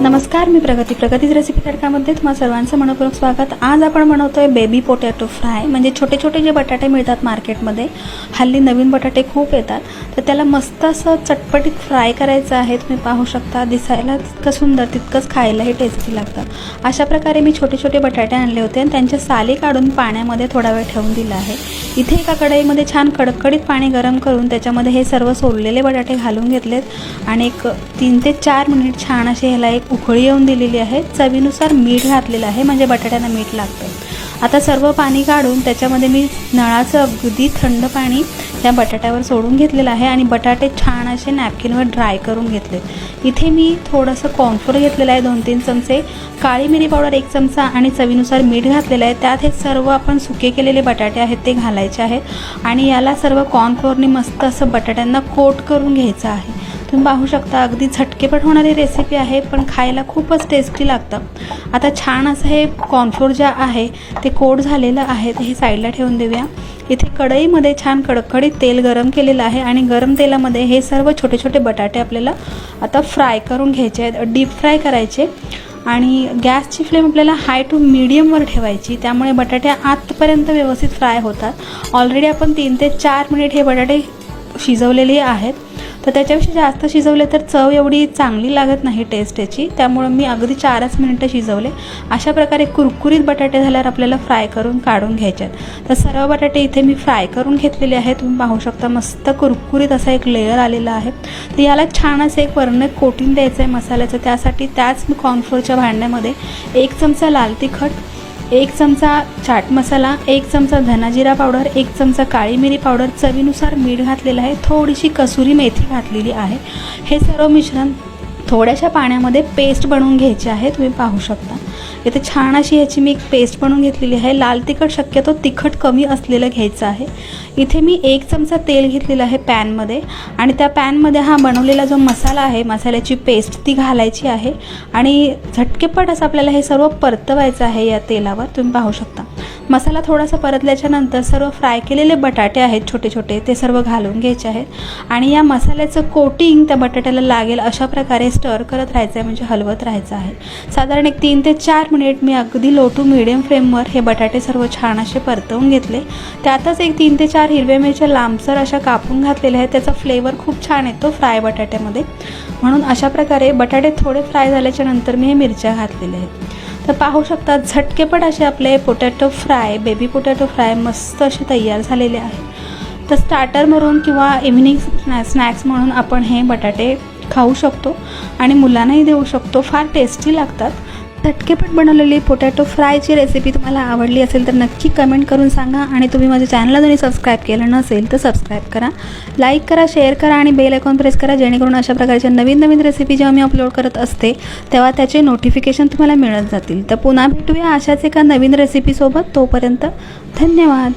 नमस्कार, मी प्रगतीच रेसिपी तडकामध्ये तुम्हा सर्वांचं मनपूर्वक स्वागत। आज आपण बनवतोय बेबी पोटॅटो फ्राय। म्हणजे छोटे छोटे जे बटाटे मिळतात मार्केटमध्ये, हल्ली नवीन बटाटे खूप येतात, तर त्याला मस्त असं चटपटीत फ्राय करायचं आहे। तुम्ही पाहू शकता, दिसायला तितकं सुंदर तितकंच खायलाही टेस्टी लागतं। अशा प्रकारे मी छोटे छोटे बटाटे आणले होते आणि त्यांच्या साली काढून पाण्यामध्ये थोडा वेळ ठेवून दिला आहे। इथे एका कढईमध्ये छान कडकडीत पाणी गरम करून त्याच्यामध्ये हे सर्व सोललेले बटाटे घालून घेतलेत आणि एक 3 ते 4 मिनिट छान असे ह्याला एक उकळी येऊन दिलेली आहे। चवीनुसार मीठ घातलेलं आहे, म्हणजे बटाट्यांना मीठ लागतं। आता सर्व पाणी काढून त्याच्यामध्ये मी नळाचं अगदी थंड पाणी या बटाट्यावर सोडून घेतलेलं आहे आणि बटाटे छान असे नॅपकिनवर ड्राय करून घेतले। इथे मी थोडंसं कॉर्नफ्लोअर घेतलेलं आहे, 2-3 चमचे, काळी मिरी पावडर 1 चमचा आणि चवीनुसार मीठ घातलेलं आहे। त्यात हे सर्व आपण सुके केलेले बटाटे आहेत ते घालायचे आहेत आणि याला सर्व कॉर्नफ्लोअरने मस्त असं बटाट्यांना कोट करून घ्यायचं आहे। तुम्ही पाहू शकता, अगदी झटकेपट होणारी रेसिपी आहे, पण खायला खूपच टेस्टी लागतं। आता छान असं हे कॉर्नफ्लोअर जे आहे ते कोट झालेलं आहे, ते हे साईडला ठेवून देऊया। इथे कढईमध्ये छान कडकडीत तेल गरम केलेलं आहे आणि गरम तेलामध्ये हे सर्व छोटे छोटे बटाटे आपल्याला आता फ्राय करून घ्यायचे आहेत, डीप फ्राय करायचे। आणि गॅसची फ्लेम आपल्याला हाय टू मीडियमवर ठेवायची, त्यामुळे बटाटे आतपर्यंत व्यवस्थित फ्राय होतात। ऑलरेडी आपण 3 ते 4 मिनिट हे बटाटे शिजवलेले आहेत, तर त्याच्यापेक्षा जास्त शिजवले तर चव एवढी चांगली लागत नाही टेस्ट याची, त्यामुळे मी अगदी 4च मिनिटं शिजवले। अशा प्रकारे कुरकुरीत बटाटे झाल्यावर आपल्याला फ्राय करून काढून घ्यायचे आहेत। तर सर्व बटाटे इथे मी फ्राय करून घेतलेले आहेत। तुम्ही पाहू शकता, मस्त कुरकुरीत असा एक लेयर आलेला आहे। तर याला छान असं एक वरनं कोटिंग द्यायचं आहे मसाल्याचं। त्यासाठी त्याच मी कॉर्नफ्लोअरच्या भांड्यामध्ये 1 चमचा लाल तिखट, 1 चमचा चाट मसाला, 1 चमचा धना जिरा पावडर, 1 चमचा काळी मिरी पावडर, चवीनुसार मीठ घातलेलं आहे, थोडीशी कसुरी मेथी घातलेली आहे। हे सर्व मिश्रण थोड्याशा पाण्यामध्ये पेस्ट बनवून घ्यायची आहे। तुम्ही पाहू शकता, इथे छान अशी ह्याची मी एक पेस्ट बनवून घेतलेली आहे। लाल तिखट शक्यतो तिखट कमी असलेलं घ्यायचं आहे। इथे मी 1 चमचा तेल घेतलेलं आहे पॅनमध्ये आणि त्या पॅनमध्ये हा बनवलेला जो मसाला आहे, मसाल्याची पेस्ट ती घालायची आहे आणि झटकेपट असं आपल्याला हे सर्व परतवायचं आहे या तेलावर। तुम्ही पाहू शकता, मसाला थोडासा परतल्याच्या नंतर सर्व फ्राय केलेले बटाटे आहेत छोटे छोटे, ते सर्व घालून घ्यायचे आहेत आणि या मसाल्याचं कोटिंग त्या बटाट्याला लागेल अशा प्रकारे स्टर करत राहायचं आहे, म्हणजे हलवत राहायचं आहे। साधारण एक 3 ते 4 मिनिट मी अगदी लो टू मीडियम फ्लेमवर हे बटाटे सर्व छान असे परतवून घेतले। त्यातच एक 3 ते 4 हिरव्या मिरच्या लांबसर अशा कापून घातलेल्या आहेत, त्याचा फ्लेवर खूप छान येतो फ्राय बटाट्यामध्ये, म्हणून अशा प्रकारे बटाटे थोडे फ्राय झाल्याच्या नंतर मी हे मिरच्या घातलेल्या आहेत। तर पाहू शकता, झटकेपट असे आपले potato fry, baby potato fry मस्त असे तयार झालेले आहे। तर स्टार्टर म्हणून किंवा इव्हिनिंग स्नॅक्स म्हणून आपण हे बटाटे खाऊ शकतो आणि मुलांनाही देऊ शकतो, फार टेस्टी लागतात। झटकेपट बनवलेली पोटॅटो फ्रायची रेसिपी तुम्हाला आवडली असेल तर नक्की कमेंट करून सांगा आणि तुम्ही माझ्या चॅनलला जरी सबस्क्राईब केलं नसेल तर सबस्क्राईब करा, लाईक करा, शेअर करा आणि बेल आयकॉन प्रेस करा, जेणेकरून अशा प्रकारच्या नवीन नवीन रेसिपी जेव्हा मी अपलोड करत असते तेव्हा त्याचे नोटिफिकेशन तुम्हाला मिळत जातील। तर पुन्हा भेटूया अशाच एका नवीन रेसिपीसोबत, तोपर्यंत धन्यवाद।